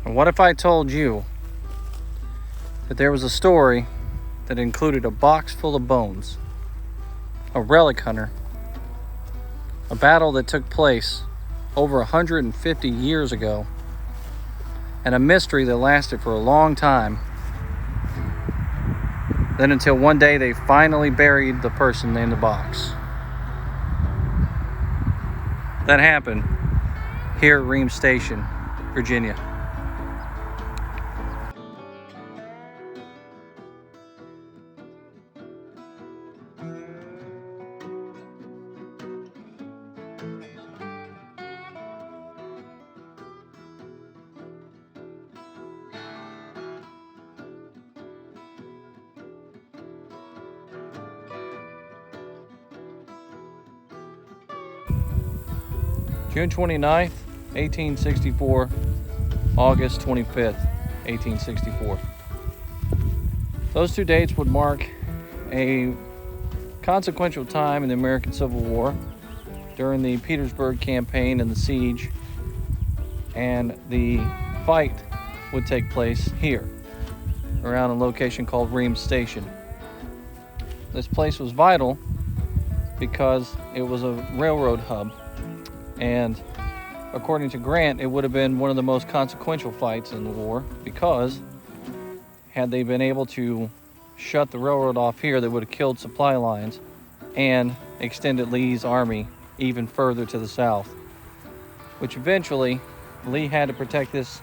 And what if I told you that there was a story that included a box full of bones, a relic hunter, a battle that took place over 150 years ago, and a mystery that lasted for a long time, then until one day they finally buried the person in the box. That happened here at Ream Station, Virginia. June 29th, 1864, August 25th, 1864. Those two dates would mark a consequential time in the American Civil War during the Petersburg campaign and the siege, and the fight would take place here around a location called Ream Station. This place was vital because it was a railroad hub, and according to Grant, it would have been one of the most consequential fights in the war, because had they been able to shut the railroad off here, they would have killed supply lines and extended Lee's army even further to the south, which eventually Lee had to protect this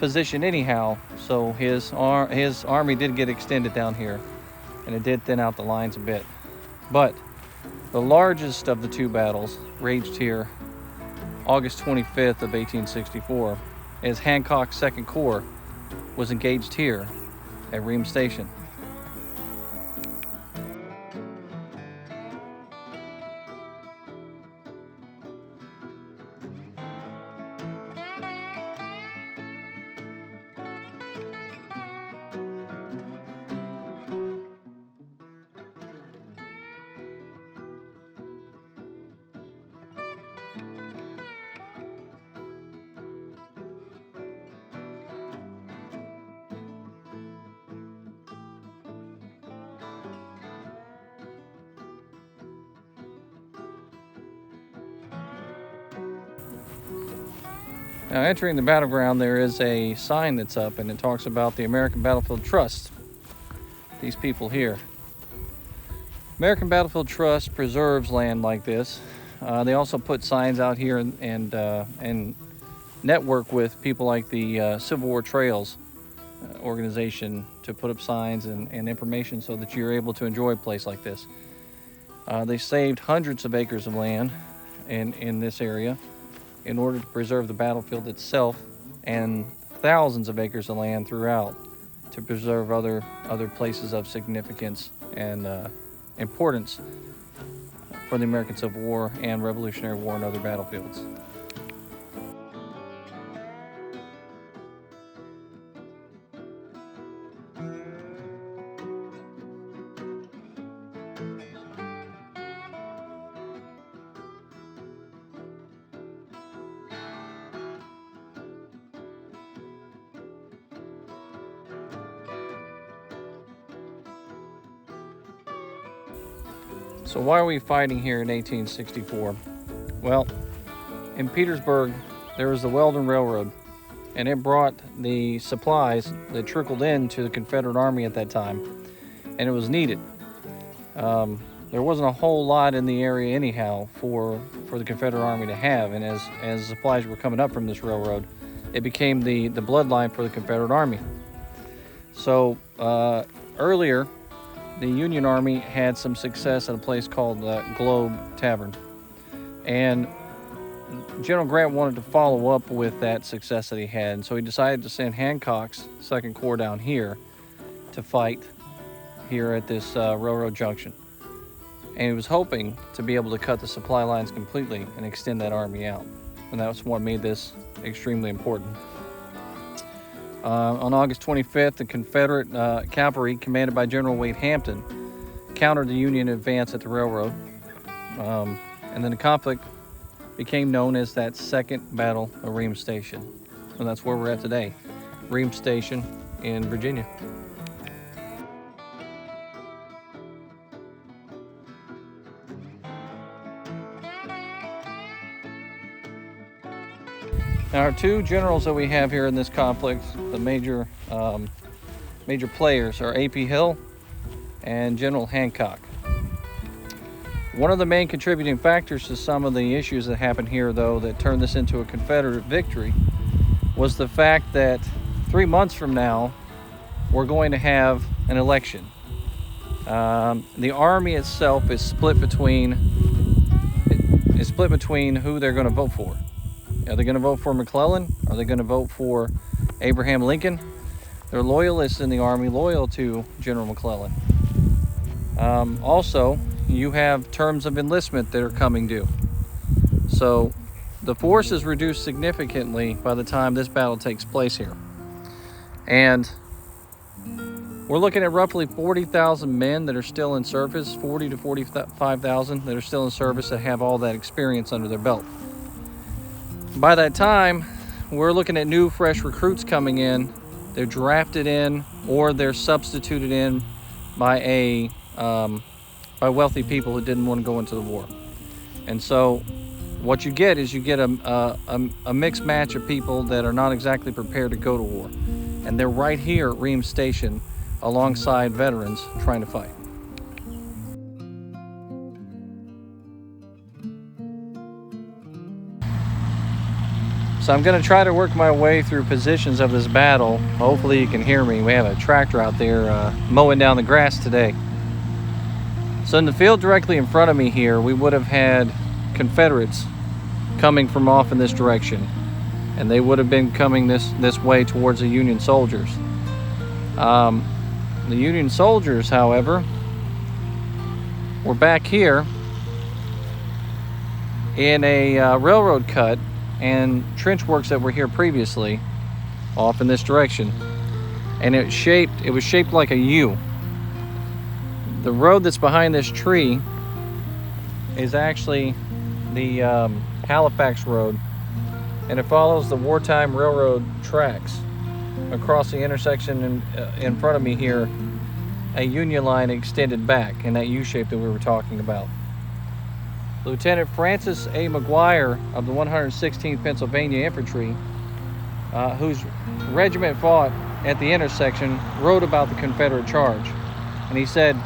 position anyhow, so his army did get extended down here, and it did thin out the lines a bit. But the largest of the two battles raged here August 25th of 1864, as Hancock's Second Corps was engaged here at Ream Station. Now, entering the battleground, there is a sign that's up, and it talks about the American Battlefield Trust. These people here. American Battlefield Trust preserves land like this. They also put signs out here and network with people like the Civil War Trails organization to put up signs and information so that you're able to enjoy a place like this. They saved hundreds of acres of land in this area in order to preserve the battlefield itself, and thousands of acres of land throughout to preserve other places of significance and importance for the American Civil War and Revolutionary War and other battlefields. So why are we fighting here in 1864? Well, in Petersburg, there was the Weldon Railroad, and it brought the supplies that trickled into the Confederate Army at that time, and it was needed. There wasn't a whole lot in the area anyhow for the Confederate Army to have, and as supplies were coming up from this railroad, it became the bloodline for the Confederate Army. So earlier, the Union Army had some success at a place called Globe Tavern, and General Grant wanted to follow up with that success that he had, and so he decided to send Hancock's Second Corps down here to fight here at this railroad junction. And he was hoping to be able to cut the supply lines completely and extend that army out, and that's what made this extremely important. On August 25th, the Confederate cavalry, commanded by General Wade Hampton, countered the Union advance at the railroad. And then the conflict became known as that Second Battle of Ream Station. and that's where we're at today, Ream Station in Virginia. Now, our two generals that we have here in this conflict, the major players, are A.P. Hill and General Hancock. One of the main contributing factors to some of the issues that happened here, though, that turned this into a Confederate victory, was the fact that 3 months from now, we're going to have an election. The army itself is split between who they're going to vote for. Are they going to vote for McClellan? Are they going to vote for Abraham Lincoln? They're loyalists in the army, loyal to General McClellan. Also, you have terms of enlistment that are coming due. So the force is reduced significantly by the time this battle takes place here. And we're looking at roughly 40,000 men that are still in service, 40 to 45,000 that are still in service that have all that experience under their belt. By that time, we're looking at new, fresh recruits coming in. They're drafted in, or they're substituted in by wealthy people who didn't want to go into the war. And so, what you get is a mixed match of people that are not exactly prepared to go to war, and they're right here at Ream Station, alongside veterans trying to fight. So I'm going to try to work my way through positions of this battle. Hopefully you can hear me. We have a tractor out there mowing down the grass today. So in the field directly in front of me here, we would have had Confederates coming from off in this direction. And they would have been coming this way towards the Union soldiers. The Union soldiers, however, were back here in a railroad cut and trench works that were here previously off in this direction, and it was shaped like a U. The road that's behind this tree is actually the Halifax Road, and it follows the wartime railroad tracks. Across the intersection in front of me here, a Union line extended back in that U shape that we were talking about. Lieutenant Francis A. McGuire of the 116th Pennsylvania Infantry, whose regiment fought at the intersection, wrote about the Confederate charge. And he said,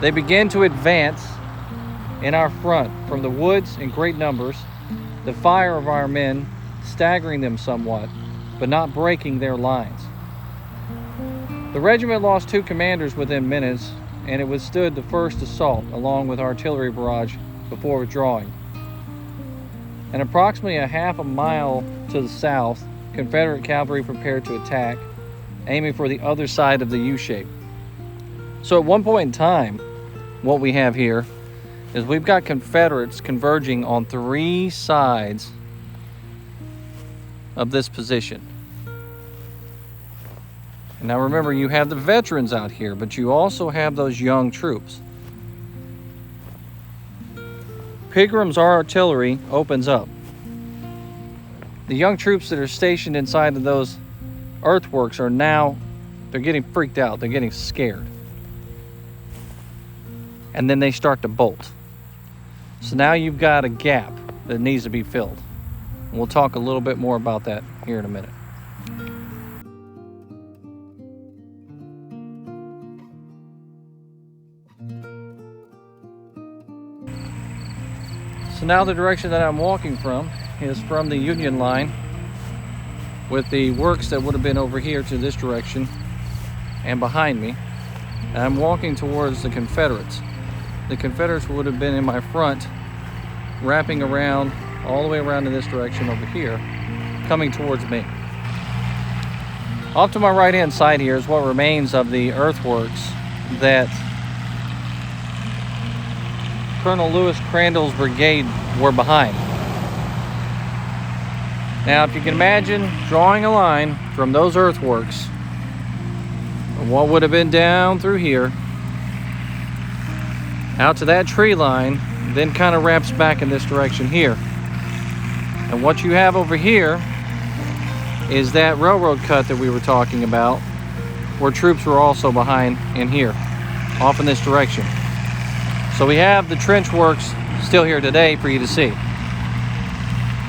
"They began to advance in our front from the woods in great numbers, the fire of our men staggering them somewhat, but not breaking their lines. The regiment lost 2 commanders within minutes, and it withstood the first assault along with artillery barrage before withdrawing. And approximately a half a mile to the south, Confederate cavalry prepared to attack, aiming for the other side of the U-shape." So at one point in time, what we have here is we've got Confederates converging on 3 sides of this position. And now remember, you have the veterans out here, but you also have those young troops. Pegram's artillery opens up. The young troops that are stationed inside of those earthworks are now, they're getting freaked out, they're getting scared. And then they start to bolt. So now you've got a gap that needs to be filled. And we'll talk a little bit more about that here in a minute. So now the direction that I'm walking from is from the Union line, with the works that would have been over here to this direction and behind me. And I'm walking towards the Confederates. The Confederates would have been in my front, wrapping around all the way around in this direction over here, coming towards me. Off to my right hand side here is what remains of the earthworks that Colonel Lewis Crandall's brigade were behind. Now, if you can imagine drawing a line from those earthworks, what would have been down through here, out to that tree line, then kind of wraps back in this direction here. And what you have over here is that railroad cut that we were talking about, where troops were also behind in here, off in this direction. So we have the trench works still here today for you to see.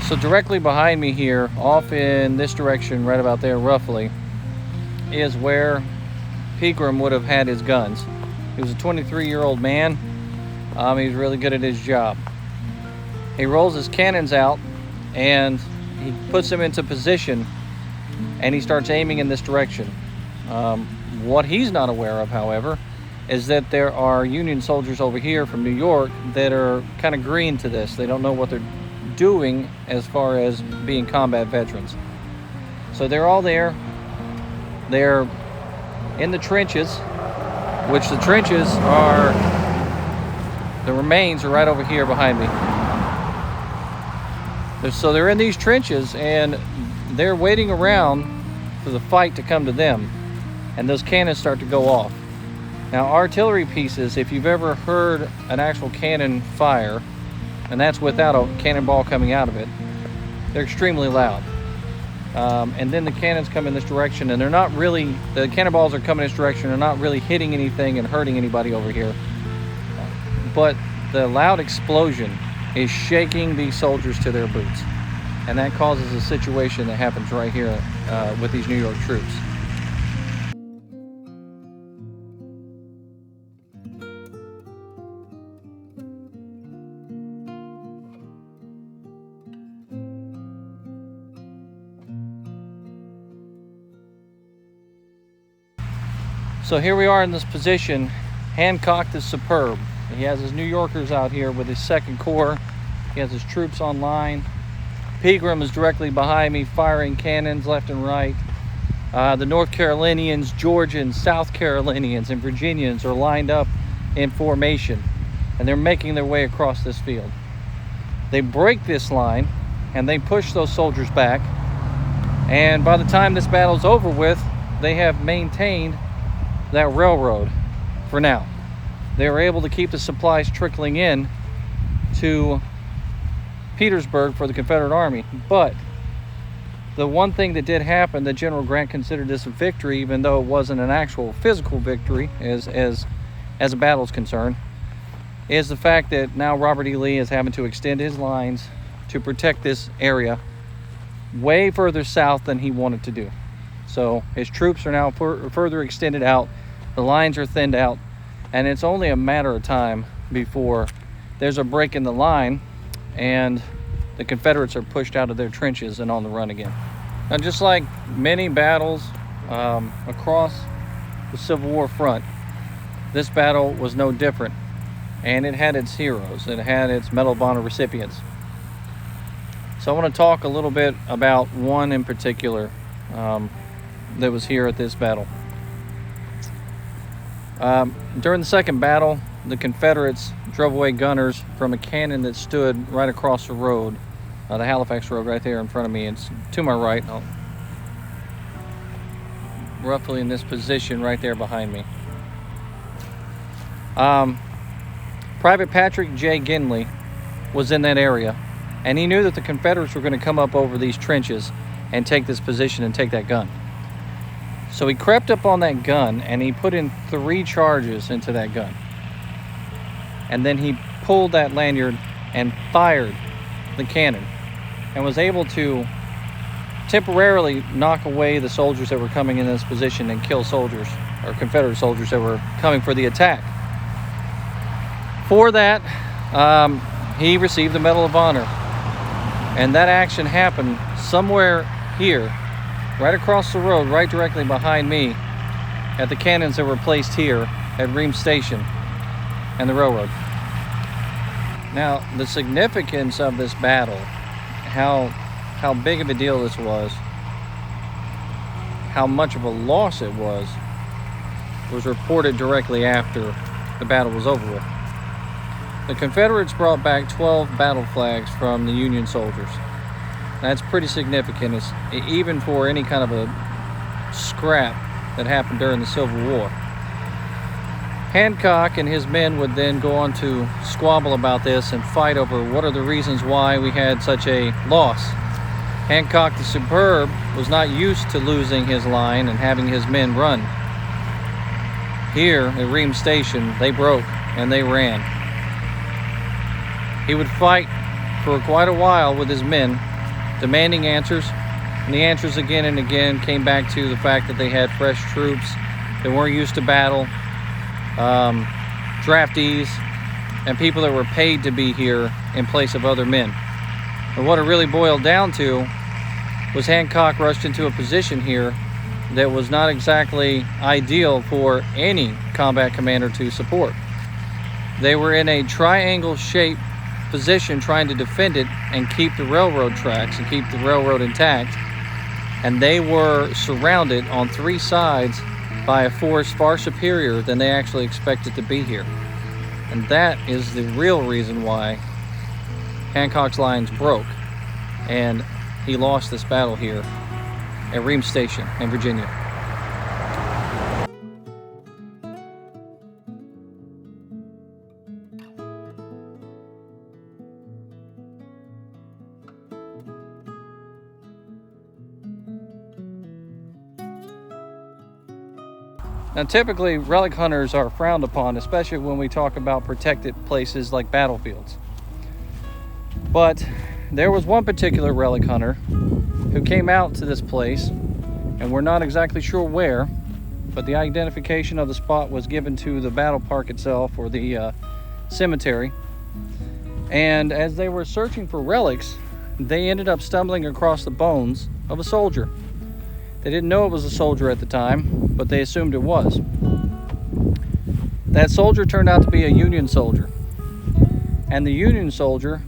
So directly behind me here, off in this direction, right about there roughly, is where Pegram would have had his guns. He was a 23-year-old man. He was really good at his job. He rolls his cannons out and he puts them into position and he starts aiming in this direction. What he's not aware of, however, is that there are Union soldiers over here from New York that are kind of green to this. They don't know what they're doing as far as being combat veterans. So they're all there. They're in the trenches, which the trenches are, the remains are right over here behind me. So they're in these trenches and they're waiting around for the fight to come to them, and those cannons start to go off. Now, artillery pieces, if you've ever heard an actual cannon fire, and that's without a cannonball coming out of it, they're extremely loud. And then the cannons come in this direction, and they're not really, the cannonballs are coming in this direction, they're not really hitting anything and hurting anybody over here. But the loud explosion is shaking these soldiers to their boots. And that causes a situation that happens right here with these New York troops. So here we are in this position. Hancock is superb. He has his New Yorkers out here with his 2nd Corps. He has his troops on line. Pegram is directly behind me, firing cannons left and right. The North Carolinians, Georgians, South Carolinians, and Virginians are lined up in formation, and they're making their way across this field. They break this line, and they push those soldiers back. And by the time this battle's over with, they have maintained that railroad for now. They were able to keep the supplies trickling in to Petersburg for the Confederate Army. But the one thing that did happen that General Grant considered this a victory, even though it wasn't an actual physical victory as a battle is concerned, is the fact that now Robert E. Lee is having to extend his lines to protect this area way further south than he wanted to do. So his troops are now further extended out, the lines are thinned out, and it's only a matter of time before there's a break in the line and the Confederates are pushed out of their trenches and on the run again. Now, just like many battles across the Civil War front, this battle was no different, and it had its heroes. It had its Medal of Honor recipients. So I want to talk a little bit about one in particular that was here at this battle. During the second battle, the Confederates drove away gunners from a cannon that stood right across the road, the Halifax Road right there in front of me. It's to my right, roughly in this position right there behind me. Private Patrick J. Ginley was in that area, and he knew that the Confederates were going to come up over these trenches and take this position and take that gun. So he crept up on that gun and he put in 3 charges into that gun. And then he pulled that lanyard and fired the cannon and was able to temporarily knock away the soldiers that were coming in this position and kill soldiers, or Confederate soldiers that were coming for the attack. For that, he received the Medal of Honor. And that action happened somewhere here, right across the road, right directly behind me, at the cannons that were placed here at Reams Station and the railroad. Now, the significance of this battle, how big of a deal this was, how much of a loss it was reported directly after the battle was over with. The Confederates brought back 12 battle flags from the Union soldiers. That's pretty significant, even for any kind of a scrap that happened during the Civil War. Hancock and his men would then go on to squabble about this and fight over what are the reasons why we had such a loss. Hancock the Superb was not used to losing his line and having his men run. Here at Ream Station, they broke and they ran. He would fight for quite a while with his men, demanding answers, and the answers again and again came back to the fact that they had fresh troops, they weren't used to battle, draftees, and people that were paid to be here in place of other men. And what it really boiled down to was Hancock rushed into a position here that was not exactly ideal for any combat commander to support. They were in a triangle-shaped position trying to defend it and keep the railroad tracks and keep the railroad intact, and they were surrounded on three sides by a force far superior than they actually expected to be here. And that is the real reason why Hancock's lines broke and he lost this battle here at Ream Station in Virginia. Now, typically, relic hunters are frowned upon, especially when we talk about protected places like battlefields. But there was one particular relic hunter who came out to this place, and we're not exactly sure where, but the identification of the spot was given to the battle park itself, or the cemetery. And as they were searching for relics, they ended up stumbling across the bones of a soldier. They didn't know it was a soldier at the time, but they assumed it was. That soldier turned out to be a Union soldier. And the Union soldier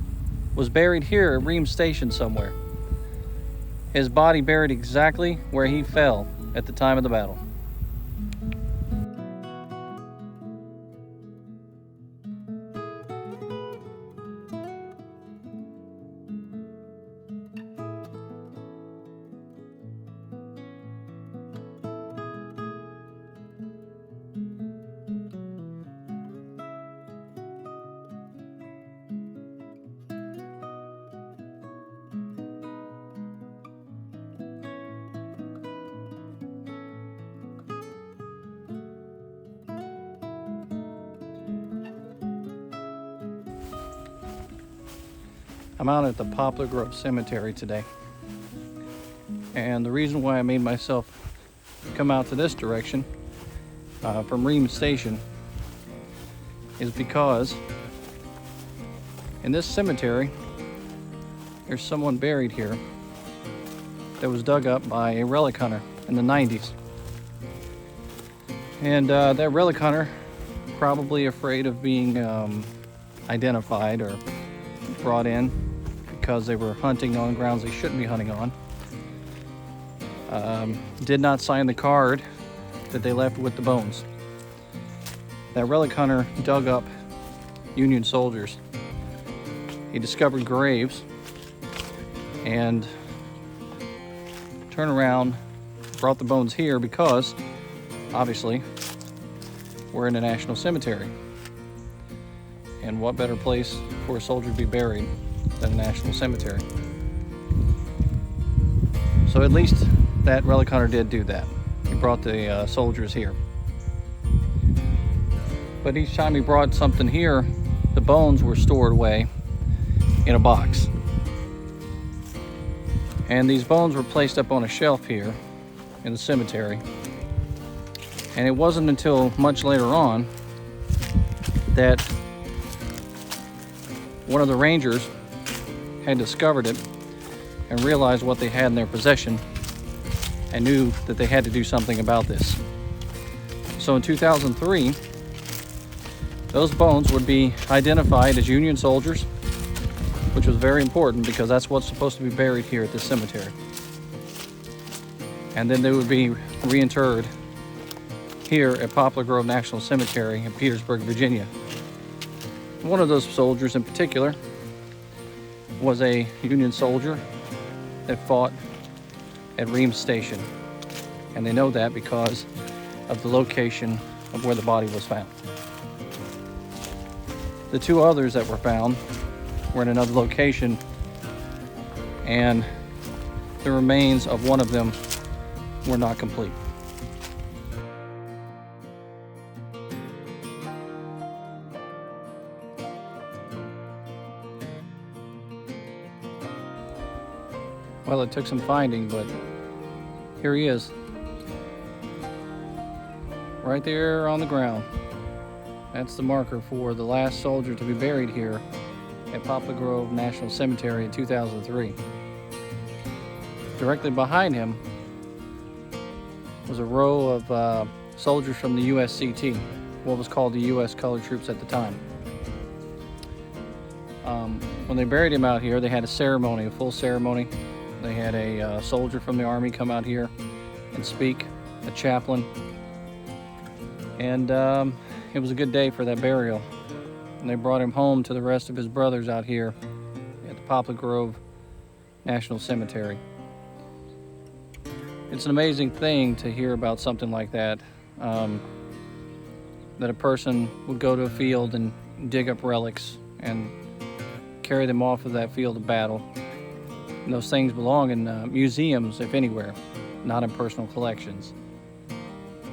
was buried here at Ream Station somewhere. His body buried exactly where he fell at the time of the battle. I'm out at the Poplar Grove Cemetery today, and the reason why I made myself come out to this direction from Ream Station is because in this cemetery there's someone buried here that was dug up by a relic hunter in the 90s. And that relic hunter, probably afraid of being identified or brought in because they were hunting on grounds they shouldn't be hunting on, did not sign the card that they left with the bones. That relic hunter dug up Union soldiers. He discovered graves and turned around, brought the bones here because obviously we're in a national cemetery. And what better place for a soldier to be buried than a national cemetery? So at least that relic hunter did do that. He brought the soldiers here. But each time he brought something here, the bones were stored away in a box. And these bones were placed up on a shelf here in the cemetery. And it wasn't until much later on that one of the rangers had discovered it and realized what they had in their possession and knew that they had to do something about this. So in 2003, those bones would be identified as Union soldiers, which was very important because that's what's supposed to be buried here at this cemetery. And then they would be reinterred here at Poplar Grove National Cemetery in Petersburg, Virginia. One of those soldiers in particular was a Union soldier that fought at Reams Station. And they know that because of the location of where the body was found. The two others that were found were in another location, and the remains of one of them were not complete. Well, it took some finding, but here he is. Right there on the ground. That's the marker for the last soldier to be buried here at Poplar Grove National Cemetery in 2003. Directly behind him was a row of soldiers from the USCT, what was called the U.S. Colored Troops at the time. When they buried him out here, they had a ceremony, a full ceremony. They had a soldier from the Army come out here and speak, a chaplain. And it was a good day for that burial. And they brought him home to the rest of his brothers out here at the Poplar Grove National Cemetery. It's an amazing thing to hear about something like that, that a person would go to a field and dig up relics and carry them off of that field of battle. And those things belong in museums, if anywhere, not in personal collections.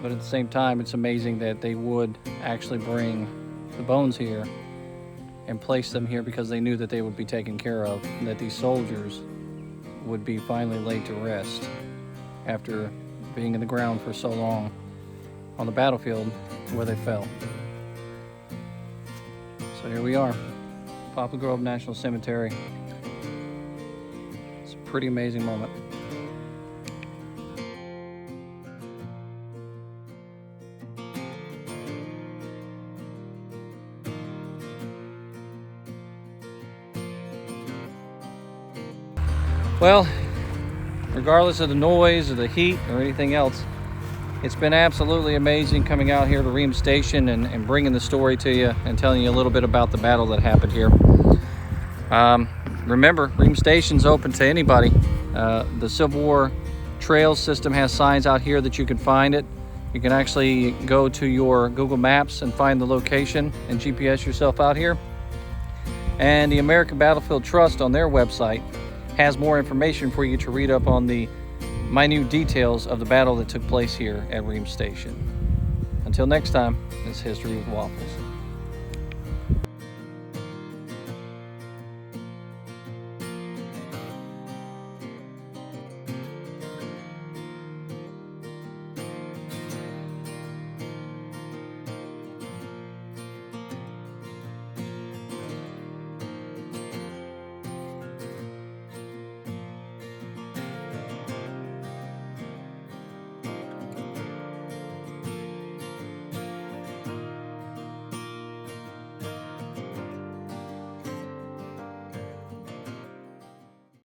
But at the same time, it's amazing that they would actually bring the bones here and place them here because they knew that they would be taken care of, and that these soldiers would be finally laid to rest after being in the ground for so long on the battlefield where they fell. So here we are, Poplar Grove National Cemetery. It's a pretty amazing moment. Well, regardless of the noise or the heat or anything else, it's been absolutely amazing coming out here to Reams Station and bringing the story to you and telling you a little bit about the battle that happened here. Remember, Reams Station's open to anybody. The Civil War Trails system has signs out here that you can find it. You can actually go to your Google Maps and find the location and GPS yourself out here. And the American Battlefield Trust on their website has more information for you to read up on the minute details of the battle that took place here at Reams Station. Until next time, it's History with Waffles.